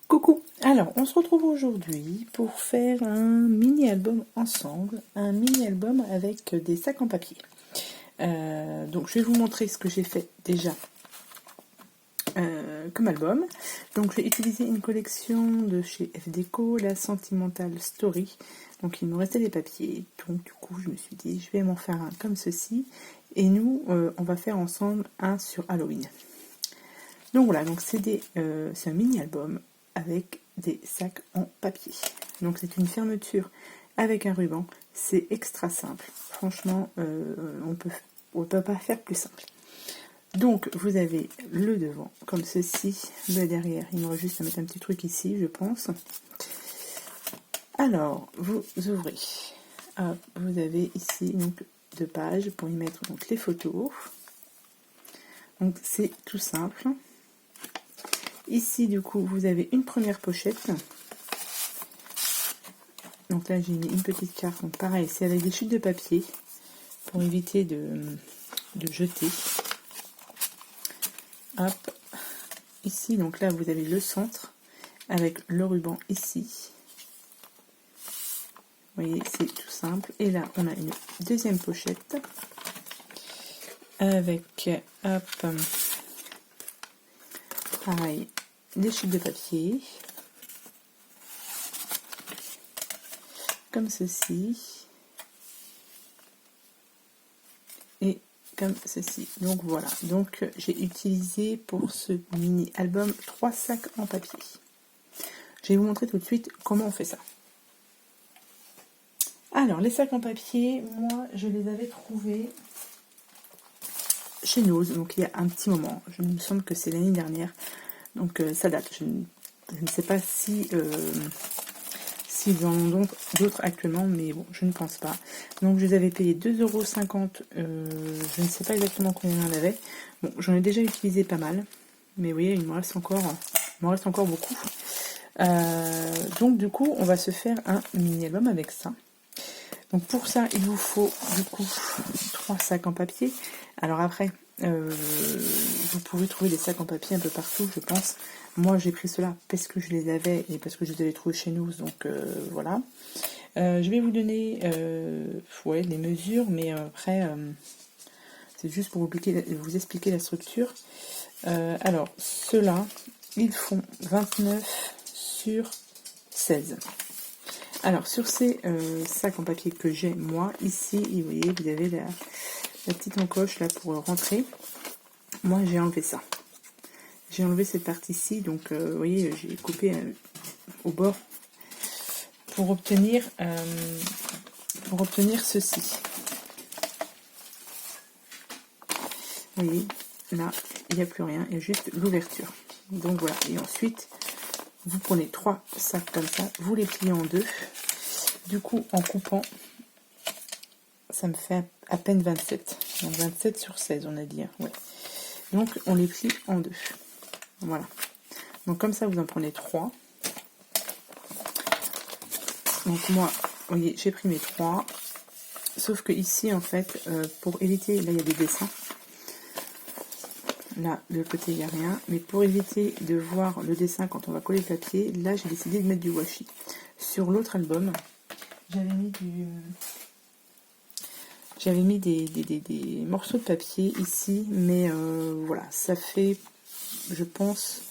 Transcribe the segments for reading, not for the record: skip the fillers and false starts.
Coucou, alors on se retrouve aujourd'hui pour faire un mini-album ensemble, un mini-album avec des sacs en papier. Donc je vais vous montrer ce que j'ai fait déjà comme album. Donc j'ai utilisé une collection de chez FDeco, la Sentimental Story. Donc il me restait des papiers, donc du coup je me suis dit je vais m'en faire un comme ceci. Et nous on va faire ensemble un sur Halloween. Donc voilà, donc c'est un mini-album avec des sacs en papier. Donc c'est une fermeture avec un ruban. C'est extra simple. Franchement, on peut pas faire plus simple. Donc vous avez le devant comme ceci, le derrière. Il me reste juste à mettre un petit truc ici, je pense. Alors vous ouvrez. Hop, vous avez ici donc 2 pages pour y mettre donc les photos. Donc c'est tout simple. Ici, du coup, vous avez une première pochette. Donc là, j'ai mis une petite carte. Donc pareil, c'est avec des chutes de papier pour éviter de jeter. Hop. Ici, donc là, vous avez le centre avec le ruban ici. Vous voyez, c'est tout simple. Et là, on a une deuxième pochette avec, hop, pareil, des chutes de papier. Comme ceci. Et comme ceci. Donc voilà. Donc j'ai utilisé pour ce mini album 3 sacs en papier. Je vais vous montrer tout de suite comment on fait ça. Alors les sacs en papier, moi je les avais trouvés chez Nose, donc il y a un petit moment. Je me semble que c'est l'année dernière. Donc ça date. Je ne sais pas si s'ils en ont donc d'autres actuellement, mais bon, je ne pense pas. Donc je les avais payés 2,50 €, je ne sais pas exactement combien il y en avait. Bon, j'en ai déjà utilisé pas mal, mais vous voyez, il me reste encore beaucoup. Donc du coup, on va se faire un mini-album avec ça. Donc pour ça, il vous faut du coup 3 sacs en papier. Alors après, vous pouvez trouver des sacs en papier un peu partout, je pense. Moi, j'ai pris cela parce que je les avais et parce que je les avais trouvés chez nous, donc voilà. Je vais vous donner les mesures, mais après, c'est juste pour vous expliquer la structure. Alors, ceux-là, ils font 29 sur 16. Alors, sur ces sacs en papier que j'ai, moi, ici, vous voyez, vous avez la petite encoche là pour rentrer. Moi, j'ai enlevé ça. J'ai enlevé cette partie-ci, donc vous voyez, j'ai coupé au bord pour obtenir ceci. Vous voyez, là, il n'y a plus rien, il y a juste l'ouverture. Donc voilà, et ensuite, vous prenez 3 sacs comme ça, vous les pliez en deux. Du coup, en coupant, ça me fait à peine 27. Donc 27 sur 16, on a dit. Ouais. Donc, on les plie en deux. Voilà. Donc comme ça, vous en prenez 3. Donc moi, vous voyez, j'ai pris mes 3. Sauf que ici, en fait, pour éviter, là il y a des dessins. Là, de l'autre côté, il n'y a rien. Mais pour éviter de voir le dessin quand on va coller le papier, là, j'ai décidé de mettre du washi. Sur l'autre album, j'avais mis des morceaux de papier ici. Mais voilà, ça fait, je pense...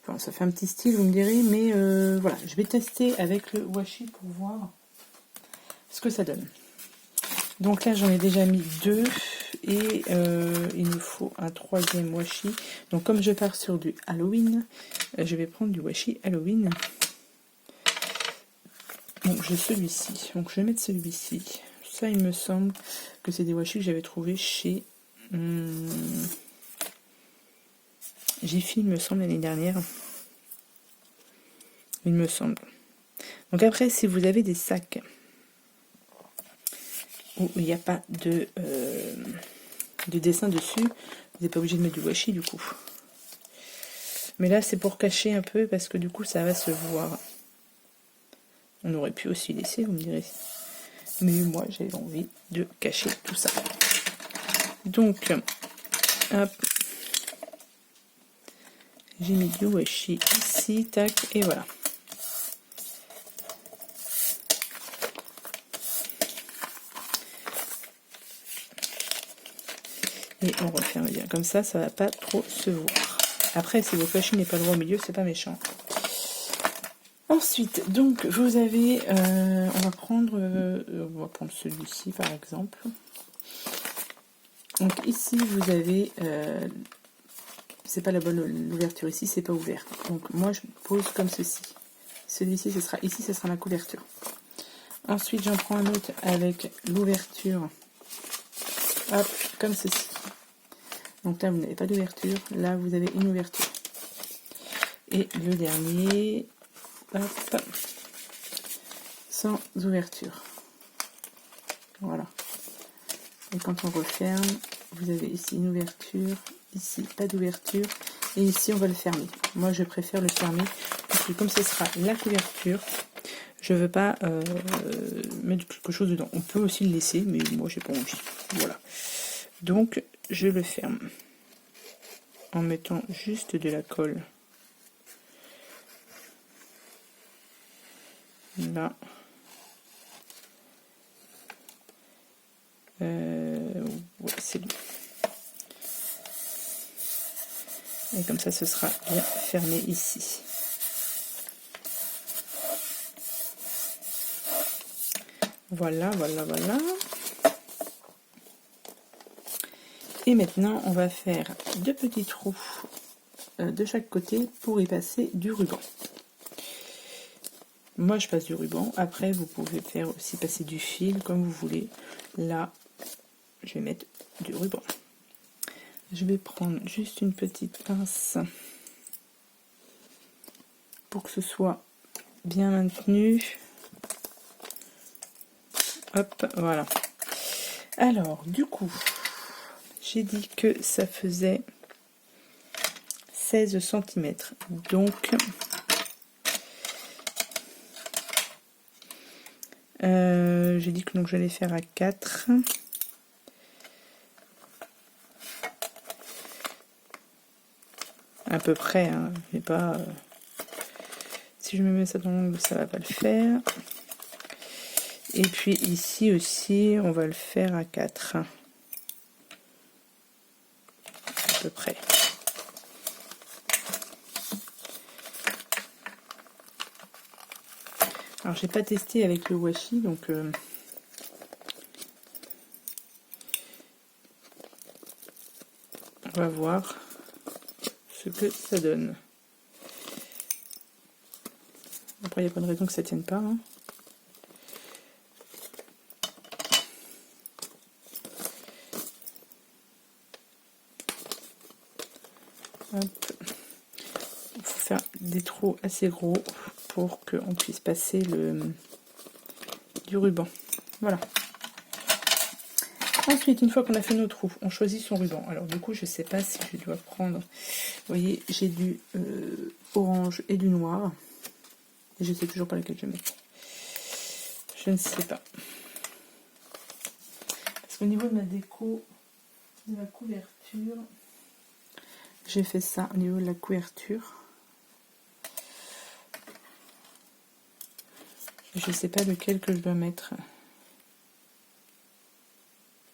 Enfin, ça fait un petit style, vous me direz. Mais voilà, je vais tester avec le washi pour voir ce que ça donne. Donc là, j'en ai déjà mis 2. Et il me faut un 3e washi. Donc comme je pars sur du Halloween, je vais prendre du washi Halloween. Donc j'ai celui-ci. Donc je vais mettre celui-ci. Ça, il me semble que c'est des washi que j'avais trouvé chez Jiffy, il me semble, l'année dernière. Il me semble. Donc après, si vous avez des sacs où il n'y a pas de dessin dessus, vous n'êtes pas obligé de mettre du washi du coup. Mais là, c'est pour cacher un peu parce que du coup, ça va se voir. On aurait pu aussi laisser, vous me direz. Mais moi, j'avais envie de cacher tout ça. Donc, hop. J'ai mis du washi ici, tac, et voilà. Et on referme bien. Comme ça, ça va pas trop se voir. Après, si votre washi n'est pas droit au milieu, c'est pas méchant. Ensuite, donc, vous avez... on va prendre celui-ci, par exemple. Donc, ici, vous avez... c'est pas la bonne ouverture. Ici, c'est pas ouvert. Donc, moi, je pose comme ceci. Celui-ci, ce sera ici, ce sera ma couverture. Ensuite, j'en prends un autre avec l'ouverture. Hop, comme ceci. Donc là, vous n'avez pas d'ouverture. Là, vous avez une ouverture. Et le dernier, hop, sans ouverture. Voilà. Et quand on referme, vous avez ici une ouverture, ici pas d'ouverture, et ici on va le fermer. Moi, je préfère le fermer parce que comme ce sera la couverture, je veux pas mettre quelque chose dedans. On peut aussi le laisser, mais moi, j'ai pas envie. Voilà. Donc, je le ferme en mettant juste de la colle là. Ouais, c'est lui. Et comme ça, ce sera bien fermé ici. Voilà, voilà, voilà. Et maintenant, on va faire 2 petits trous de chaque côté pour y passer du ruban. Moi, je passe du ruban. Après, vous pouvez faire aussi passer du fil comme vous voulez. Là, je vais mettre du ruban. Je vais prendre juste une petite pince pour que ce soit bien maintenu. Hop, voilà. Alors, du coup, j'ai dit que ça faisait 16 cm. Donc, j'ai dit que donc j'allais faire à 4. À peu près, hein, mais pas... si je me mets ça dans l'angle, ça va pas le faire. Et puis ici aussi, on va le faire à 4. À peu près. Alors, j'ai pas testé avec le washi, donc... on va voir ce que ça donne. Après, il n'y a pas de raison que ça tienne pas. Hein. Hop. Il faut faire des trous assez gros pour qu'on puisse passer du ruban. Voilà. Ensuite, une fois qu'on a fait nos trous, on choisit son ruban. Alors du coup, je ne sais pas si je dois prendre... Vous voyez, j'ai du orange et du noir. Et je ne sais toujours pas lequel je mets. Je ne sais pas. Parce qu'au niveau de ma déco, de la couverture, j'ai fait ça au niveau de la couverture. Je ne sais pas lequel que je dois mettre.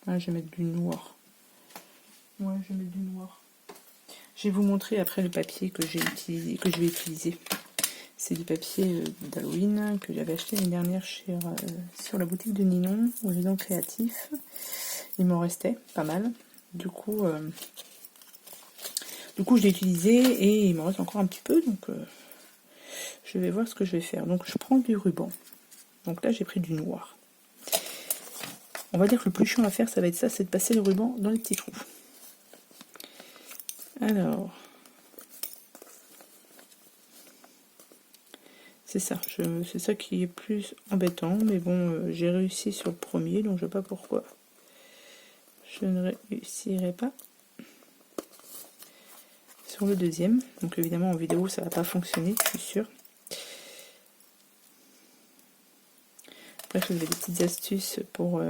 Ah, je vais mettre du noir. Ouais, je vais mettre du noir. Je vais vous montrer après le papier que j'ai utilisé, que je vais utiliser. C'est du papier d'Halloween que j'avais acheté l'année dernière sur la boutique de Ninon, au Géant Créatif. Il m'en restait pas mal. Du coup, je l'ai utilisé et il m'en reste encore un petit peu. Donc, je vais voir ce que je vais faire. Donc, je prends du ruban. Donc là, j'ai pris du noir. On va dire que le plus chiant à faire, ça va être ça, c'est de passer le ruban dans les petits trous. Alors, c'est ça, c'est ça qui est plus embêtant, mais bon, j'ai réussi sur le premier, donc je ne sais pas pourquoi je ne réussirai pas sur le deuxième. Donc évidemment, en vidéo, ça ne va pas fonctionner, je suis sûre. Après, je vous avez des petites astuces pour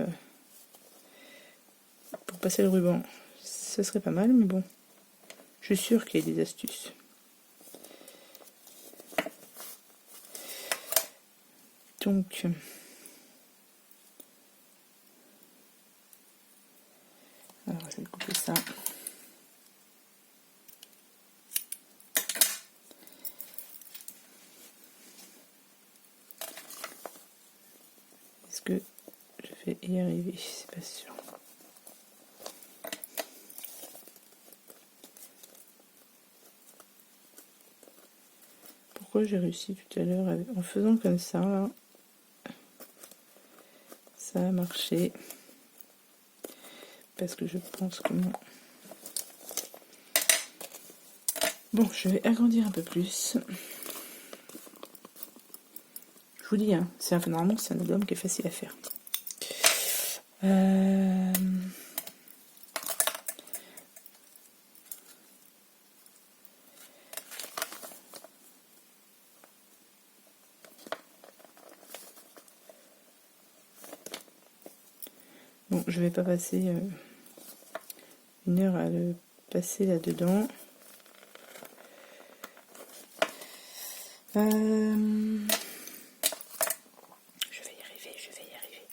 passer le ruban. Ce serait pas mal, mais bon, je suis sûre qu'il y a des astuces. Donc, alors je vais couper ça. Est-ce que je vais y arriver? C'est pas sûr. Pourquoi j'ai réussi tout à l'heure en faisant comme ça là? Ça a marché. Parce que je pense que non. Bon, je vais agrandir un peu plus. Je vous dis, hein, normalement c'est un album qui est facile à faire. Bon, je vais pas passer une heure à le passer là-dedans. Je vais y arriver.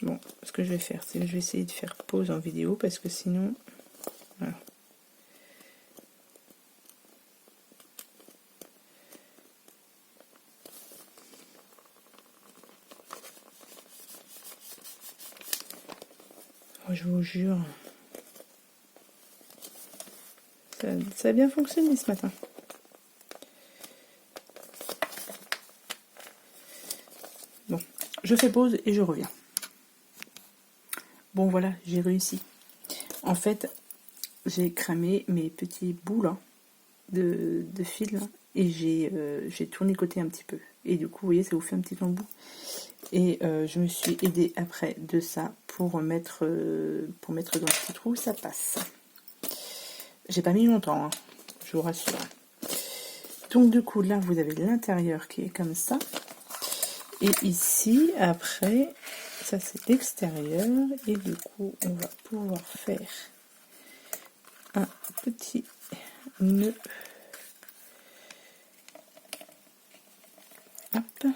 Bon, ce que je vais faire, c'est que je vais essayer de faire pause en vidéo parce que sinon... Voilà. Je vous jure, ça a bien fonctionné ce matin. Bon, je fais pause et je reviens. Bon voilà, j'ai réussi. En fait, j'ai cramé mes petits bouts là, de fil là, et j'ai tourné côté un petit peu. Et du coup, vous voyez, ça vous fait un petit embout. Et je me suis aidée après de ça pour mettre dans le petit trou, ça passe. J'ai pas mis longtemps, hein, je vous rassure. Donc du coup, là, vous avez l'intérieur qui est comme ça. Et ici, après, ça c'est l'extérieur. Et du coup, on va pouvoir faire un petit nœud. Hop.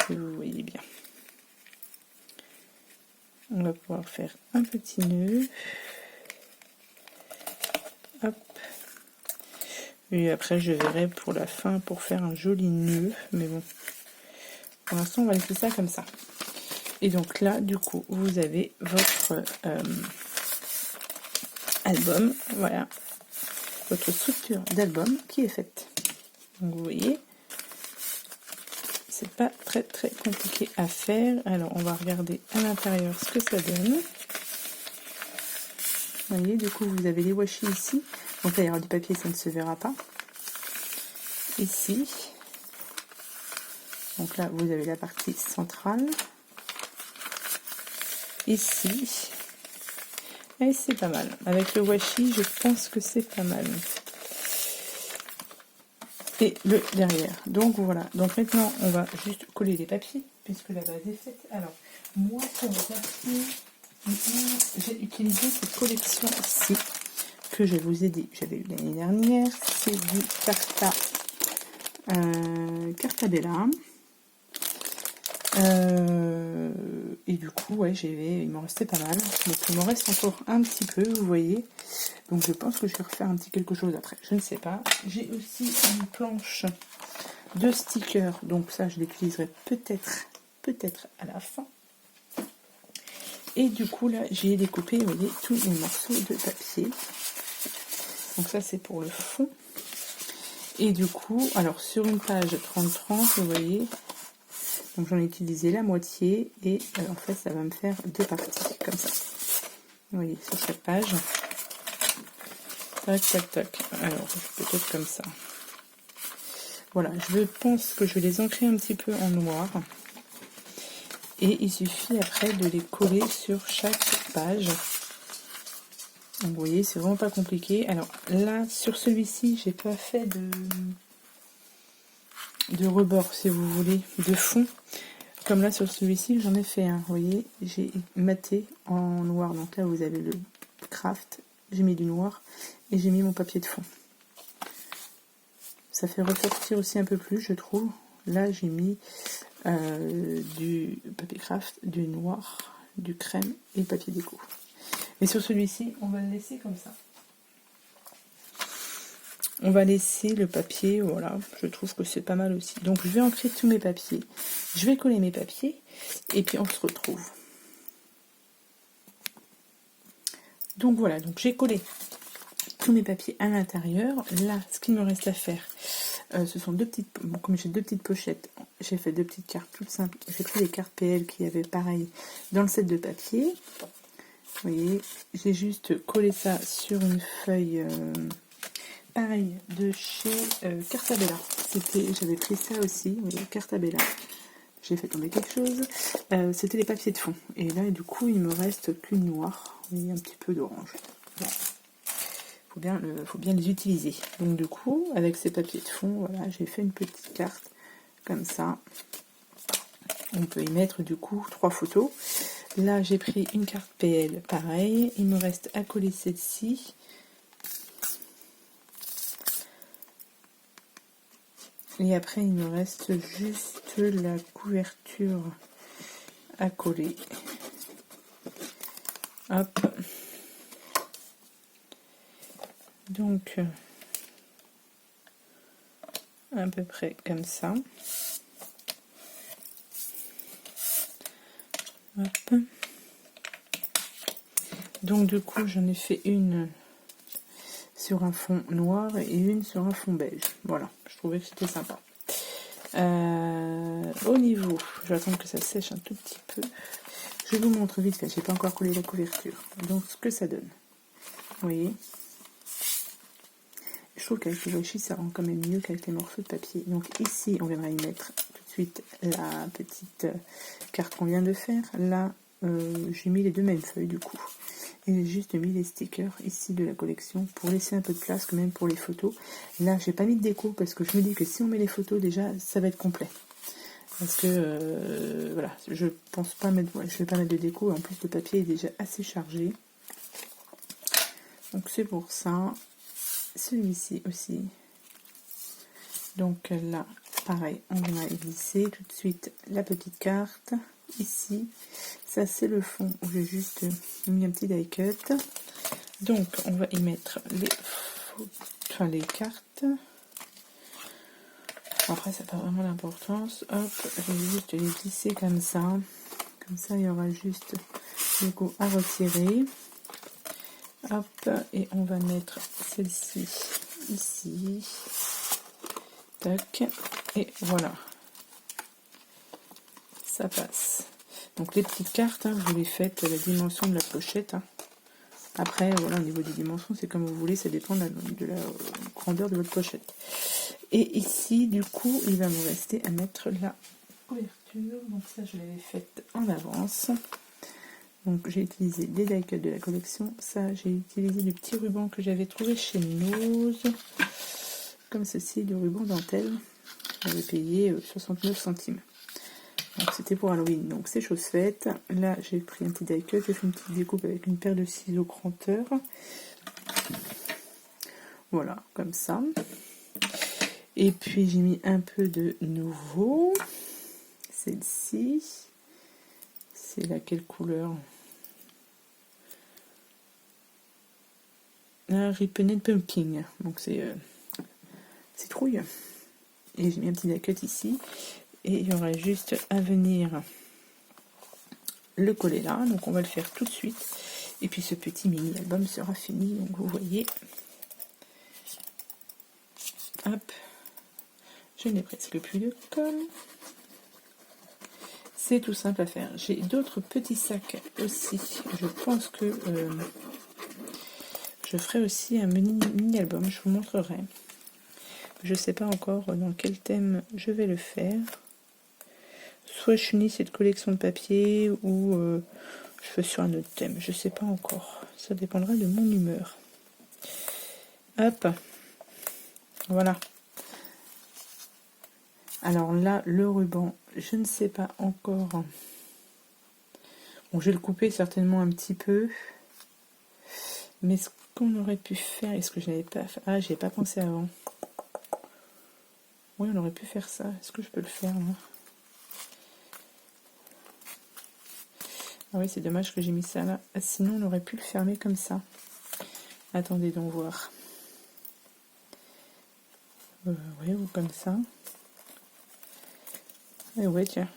Si vous voyez bien. On va pouvoir faire un petit nœud. Hop. Et après, je verrai pour la fin pour faire un joli nœud. Mais bon, pour l'instant, on va laisser ça comme ça. Et donc là, du coup, vous avez votre album. Voilà. Votre structure d'album qui est faite. Donc vous voyez, c'est pas très compliqué à faire. Alors, on va regarder à l'intérieur ce que ça donne. Vous voyez, du coup, vous avez les washi ici. Donc là, il y aura du papier, ça ne se verra pas. Ici. Donc là, vous avez la partie centrale. Ici. Et c'est pas mal. Avec le washi, je pense que c'est pas mal. Et le derrière. Donc voilà. Donc maintenant, on va juste coller les papiers, puisque la base est faite. Alors, moi, pour le papier, j'ai utilisé cette collection ici, que je vous ai dit, j'avais eu l'année dernière. C'est du Cartabella. Et du coup, ouais, il m'en restait pas mal. Donc il m'en reste encore un petit peu, vous voyez. Donc je pense que je vais refaire un petit quelque chose après. Je ne sais pas. J'ai aussi une planche de stickers. Donc ça, je l'utiliserai peut-être à la fin. Et du coup, là, j'ai découpé, vous voyez, tous les morceaux de papier. Donc ça, c'est pour le fond. Et du coup, alors sur une page 30-30, vous voyez, donc j'en ai utilisé la moitié. Et en fait, ça va me faire deux parties, comme ça. Vous voyez, sur chaque page. Tac, tac, tac. Alors, peut-être comme ça. Voilà, je pense que je vais les ancrer un petit peu en noir. Et il suffit après de les coller sur chaque page. Donc, vous voyez, c'est vraiment pas compliqué. Alors là, sur celui-ci, j'ai pas fait de rebord, si vous voulez, de fond. Comme là sur celui-ci, j'en ai fait un, vous voyez, j'ai maté en noir. Donc là, vous avez le craft, j'ai mis du noir et j'ai mis mon papier de fond. Ça fait ressortir aussi un peu plus, je trouve. Là, j'ai mis du papier craft, du noir, du crème et papier déco. Et sur celui-ci, on va le laisser comme ça. On va laisser le papier, voilà, je trouve que c'est pas mal aussi. Donc je vais ancrer tous mes papiers. Je vais coller mes papiers et puis on se retrouve. Donc voilà, donc j'ai collé tous mes papiers à l'intérieur. Là, ce qu'il me reste à faire, ce sont deux petites, bon, comme j'ai deux petites pochettes, j'ai fait deux petites cartes toutes simples. J'ai pris les cartes PL qui avaient pareil dans le set de papier. Vous voyez, j'ai juste collé ça sur une feuille pareil de chez Cartabella. J'avais pris ça aussi, vous voyez, Cartabella. J'ai fait tomber quelque chose. C'était les papiers de fond. Et là, du coup, il me reste qu'une noire. Vous voyez, un petit peu d'orange. Voilà. Faut bien les utiliser. Donc du coup, avec ces papiers de fond, voilà, j'ai fait une petite carte comme ça. On peut y mettre du coup 3 photos. Là, j'ai pris une carte PL, pareil. Il me reste à coller celle-ci. Et après, il me reste juste la couverture à coller. Hop. Donc, à peu près comme ça. Hop. Donc, du coup, j'en ai fait une sur un fond noir et une sur un fond beige. Voilà, je trouvais que c'était sympa. Au niveau, je vais attendre que ça sèche un tout petit peu. Je vous montre vite fait, j'ai pas encore collé la couverture. Donc, ce que ça donne. Vous voyez, je trouve qu'avec le washi, ça rend quand même mieux qu'avec les morceaux de papier. Donc ici, on viendra y mettre tout de suite la petite carte qu'on vient de faire. Là, j'ai mis les deux mêmes feuilles du coup. Et j'ai juste mis les stickers ici de la collection pour laisser un peu de place quand même pour les photos. Là, j'ai pas mis de déco parce que je me dis que si on met les photos, déjà, ça va être complet. Parce que, voilà, je pense pas mettre, je vais pas mettre de déco. En plus, le papier est déjà assez chargé. Donc c'est pour ça. Celui-ci aussi. Donc là, pareil, on va glisser tout de suite la petite carte. Ici, ça c'est le fond où j'ai juste mis un petit die cut. Donc on va y mettre les cartes. Après, ça n'a pas vraiment d'importance. Hop, je vais juste les glisser comme ça. Comme ça, il y aura juste le coup à retirer. Hop, et on va mettre celle-ci ici. Tac, et voilà. Ça passe. Donc les petites cartes, hein, vous les faites la dimension de la pochette. Hein. Après, voilà, au niveau des dimensions, c'est comme vous voulez, ça dépend de la grandeur de votre pochette. Et ici, du coup, il va me rester à mettre la couverture. Donc ça, je l'avais faite en avance. Donc j'ai utilisé des die cuts de la collection. Ça, j'ai utilisé du petit ruban que j'avais trouvé chez Nose. Comme ceci, du ruban dentelle. J'avais payé 69 centimes. Donc c'était pour Halloween. Donc c'est chose faite. Là, j'ai pris un petit die cut. J'ai fait une petite découpe avec une paire de ciseaux cranteurs. Voilà, comme ça. Et puis j'ai mis un peu de nouveau. Celle-ci. C'est laquelle couleur? La Ripened Pumpkin. Donc c'est citrouille. Et j'ai mis un petit die cut ici. Et il y aura juste à venir le coller là. Donc on va le faire tout de suite. Et puis ce petit mini album sera fini. Donc vous voyez. Hop. Je n'ai presque plus de colle. C'est tout simple à faire. J'ai d'autres petits sacs aussi. Je pense que je ferai aussi un mini album. Je vous montrerai. Je ne sais pas encore dans quel thème je vais le faire. Soit je finis cette collection de papier ou je fais sur un autre thème. Je ne sais pas encore. Ça dépendra de mon humeur. Hop. Voilà. Alors là, le ruban, je ne sais pas encore. Bon, je vais le couper certainement un petit peu. Mais ce qu'on aurait pu faire, est-ce que je n'avais pas fait? Ah, j'y ai pas pensé avant. Oui, on aurait pu faire ça. Est-ce que je peux le faire là? Ah oui, c'est dommage que j'ai mis ça là. Sinon, on aurait pu le fermer comme ça. Attendez donc voir. Oui, ou comme ça. Et ouais, tiens.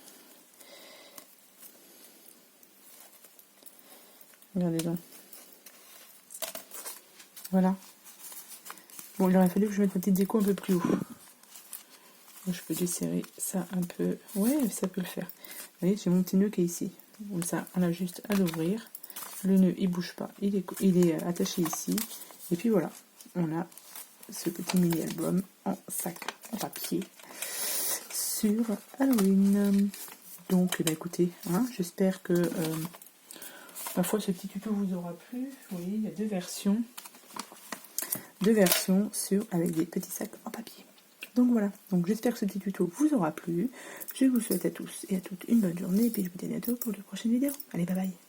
Regardez donc. Voilà. Bon, il aurait fallu que je mette ma petite déco un peu plus haut. Je peux desserrer ça un peu. Ouais, ça peut le faire. Vous voyez, j'ai mon petit nœud qui est ici. Comme ça, on a juste à l'ouvrir. Le nœud, il bouge pas. Il est attaché ici. Et puis voilà, on a ce petit mini-album en sac, en papier, sur Halloween. Donc, bah, écoutez, hein, j'espère que ma foi, ce petit tuto vous aura plu. Oui, il y a deux versions avec des petits sacs en papier. Donc voilà, donc j'espère que ce petit tuto vous aura plu. Je vous souhaite à tous et à toutes une bonne journée et puis je vous dis à bientôt pour de prochaines vidéos. Allez, bye bye.